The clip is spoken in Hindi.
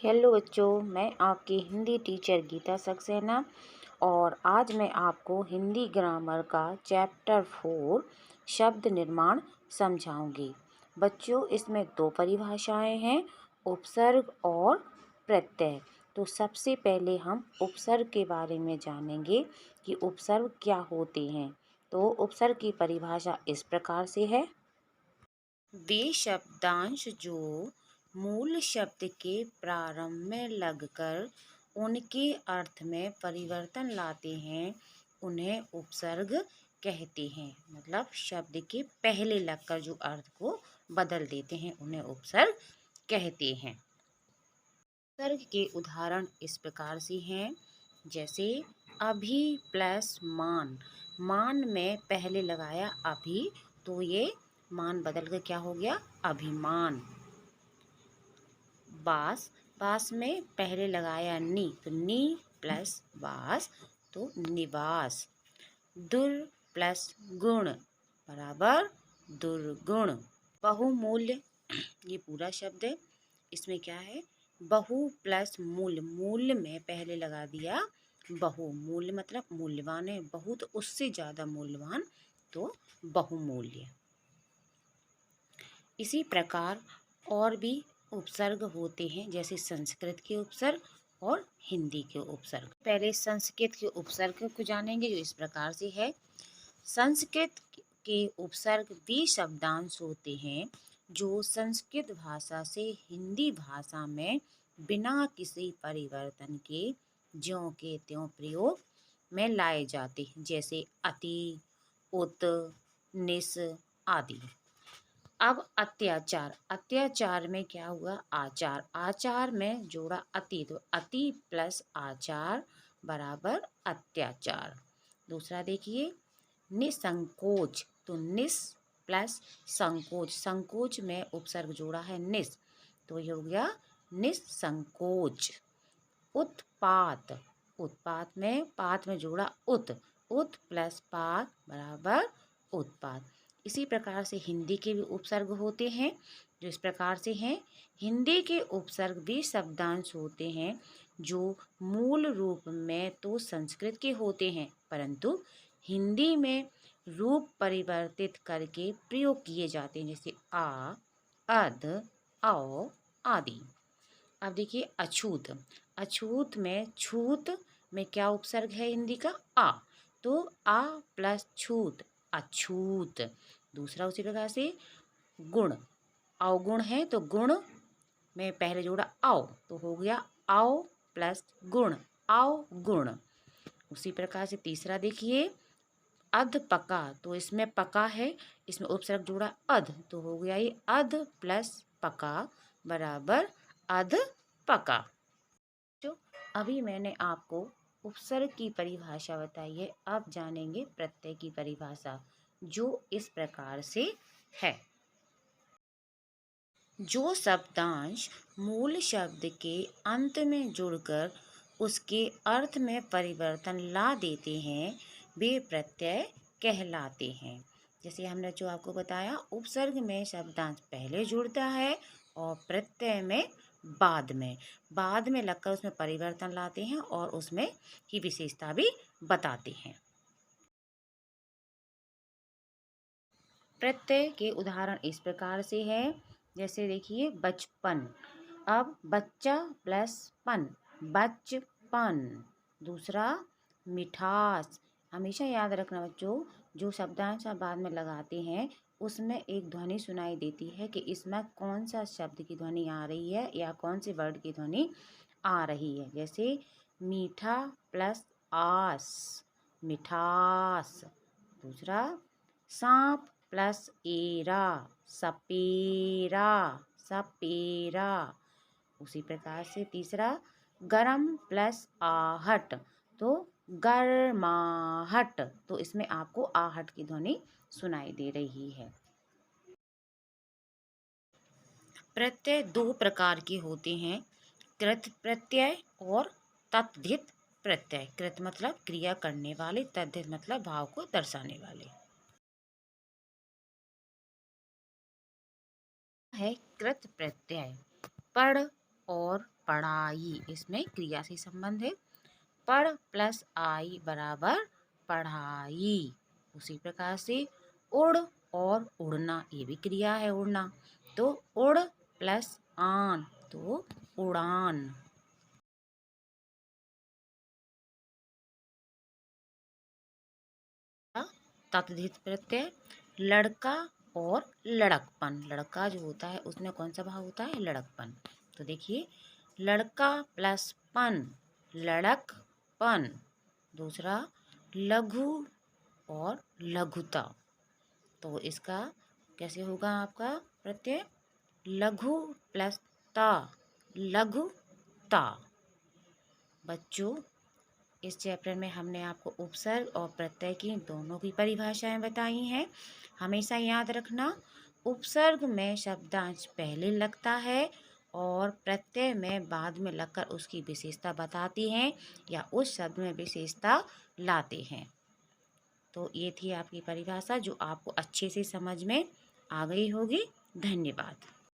हेलो बच्चों, मैं आपकी हिंदी टीचर गीता सक्सेना और आज मैं आपको हिंदी ग्रामर का चैप्टर 4 शब्द निर्माण समझाऊंगी। बच्चों, इसमें दो परिभाषाएं हैं, उपसर्ग और प्रत्यय। तो सबसे पहले हम उपसर्ग के बारे में जानेंगे कि उपसर्ग क्या होते हैं। तो उपसर्ग की परिभाषा इस प्रकार से है। वे शब्दांश जो मूल शब्द के प्रारंभ में लगकर उनके अर्थ में परिवर्तन लाते हैं उन्हें उपसर्ग कहते हैं। मतलब शब्द के पहले लगकर जो अर्थ को बदल देते हैं उन्हें उपसर्ग कहते हैं। उपसर्ग के उदाहरण इस प्रकार से हैं, जैसे अभी प्लस मान। मान में पहले लगाया अभी, तो ये मान बदल कर क्या हो गया, अभिमान। बास, बास में पहले लगाया नी, तो नी प्लस बास तो निवास। दुर प्लस गुण बराबर दुर्गुण। बहुमूल्य, ये पूरा शब्द है, इसमें क्या है, बहु प्लस मूल्य। मूल्य में पहले लगा दिया बहु, मूल्य मतलब मूल्यवान है, बहुत उससे ज़्यादा मूल्यवान, तो बहुमूल्य। इसी प्रकार और भी उपसर्ग होते हैं, जैसे संस्कृत के उपसर्ग और हिंदी के उपसर्ग। पहले संस्कृत के उपसर्ग को जानेंगे, जो इस प्रकार से है। संस्कृत के उपसर्ग वे शब्दांश होते हैं जो संस्कृत भाषा से हिंदी भाषा में बिना किसी परिवर्तन के ज्यों के त्यों प्रयोग में लाए जाते हैं, जैसे अति, उत, निस आदि। अब अत्याचार, अत्याचार में क्या हुआ, आचार। आचार में जोड़ा अति, तो अति प्लस आचार बराबर अत्याचार। दूसरा देखिए, निसंकोच, तो निस प्लस संकोच। संकोच में उपसर्ग जोड़ा है निस, तो ये हो गया निसंकोच। उत्पात, उत्पात में पात में जोड़ा उत, उत प्लस पात बराबर उत्पात। इसी प्रकार से हिंदी के भी उपसर्ग होते हैं, जो इस प्रकार से हैं। हिंदी के उपसर्ग वे शब्दांश होते हैं जो मूल रूप में तो संस्कृत के होते हैं, परंतु हिंदी में रूप परिवर्तित करके प्रयोग किए जाते हैं, जैसे आ, अध, औ आदि। अब देखिए अछूत। अछूत में छूत में क्या उपसर्ग है हिंदी का, आ, तो आ प्लस छूत अछूत। दूसरा उसी प्रकार से गुण, अवगुण है तो गुण में पहले जोड़ा आओ, तो हो गया आओ प्लस गुण, अवगुण। उसी प्रकार से तीसरा देखिए अध पका, तो इसमें पका है, इसमें उपसर्ग जोड़ा अध, तो हो गया ये अध प्लस पका बराबर अध पका। जो अभी मैंने आपको उपसर्ग की परिभाषा बताई है, अब जानेंगे प्रत्यय की परिभाषा, जो इस प्रकार से है। जो शब्दांश मूल शब्द के अंत में जुड़कर उसके अर्थ में परिवर्तन ला देते हैं वे प्रत्यय कहलाते हैं। जैसे हमने जो आपको बताया, उपसर्ग में शब्दांश पहले जुड़ता है और प्रत्यय में बाद में लगकर उसमें परिवर्तन लाते हैं और उसमें की विशेषता भी बताते हैं। प्रत्यय के उदाहरण इस प्रकार से है, जैसे देखिए बचपन। अब बच्चा प्लस पन, बचपन। दूसरा मिठास। हमेशा याद रखना बच्चों, जो शब्दांश आप बाद में लगाते हैं उसमें एक ध्वनि सुनाई देती है कि इसमें कौन सा शब्द की ध्वनि आ रही है या कौन से वर्ड की ध्वनि आ रही है, जैसे मीठा प्लस आस, मिठास। दूसरा सांप प्लस एरा, सपेरा, सपेरा। उसी प्रकार से तीसरा गरम प्लस आहट, तो गर्माहट, तो इसमें आपको आहट की ध्वनि सुनाई दे रही है। प्रत्यय दो प्रकार के होते हैं, कृत प्रत्यय और तद्धित प्रत्यय। कृत मतलब क्रिया करने वाले, तद्धित मतलब भाव को दर्शाने वाले। है कृत प्रत्यय, पढ़ और पढ़ाई, इसमें क्रिया से संबंध है। पढ़ प्लस आई बराबर पढ़ाई। उसी प्रकार से उड़ और उड़ना, ये भी क्रिया है उड़ना, तो उड़ प्लस आन तो उड़ान। तद्धित प्रत्यय, लड़का और लड़कपन। लड़का जो होता है उसमें कौन सा भाव होता है? लड़कपन। तो देखिए लड़का प्लस पन, लड़कपन। दूसरा लघु और लघुता, तो इसका कैसे होगा आपका प्रत्यय? लघु प्लस ता, लघुता। बच्चों, इस चैप्टर में हमने आपको उपसर्ग और प्रत्यय की दोनों की परिभाषाएं बताई हैं। हमेशा याद रखना, उपसर्ग में शब्दांश पहले लगता है और प्रत्यय में बाद में लगकर उसकी विशेषता बताती हैं या उस शब्द में विशेषता लाते हैं। तो ये थी आपकी परिभाषा जो आपको अच्छे से समझ में आ गई होगी। धन्यवाद।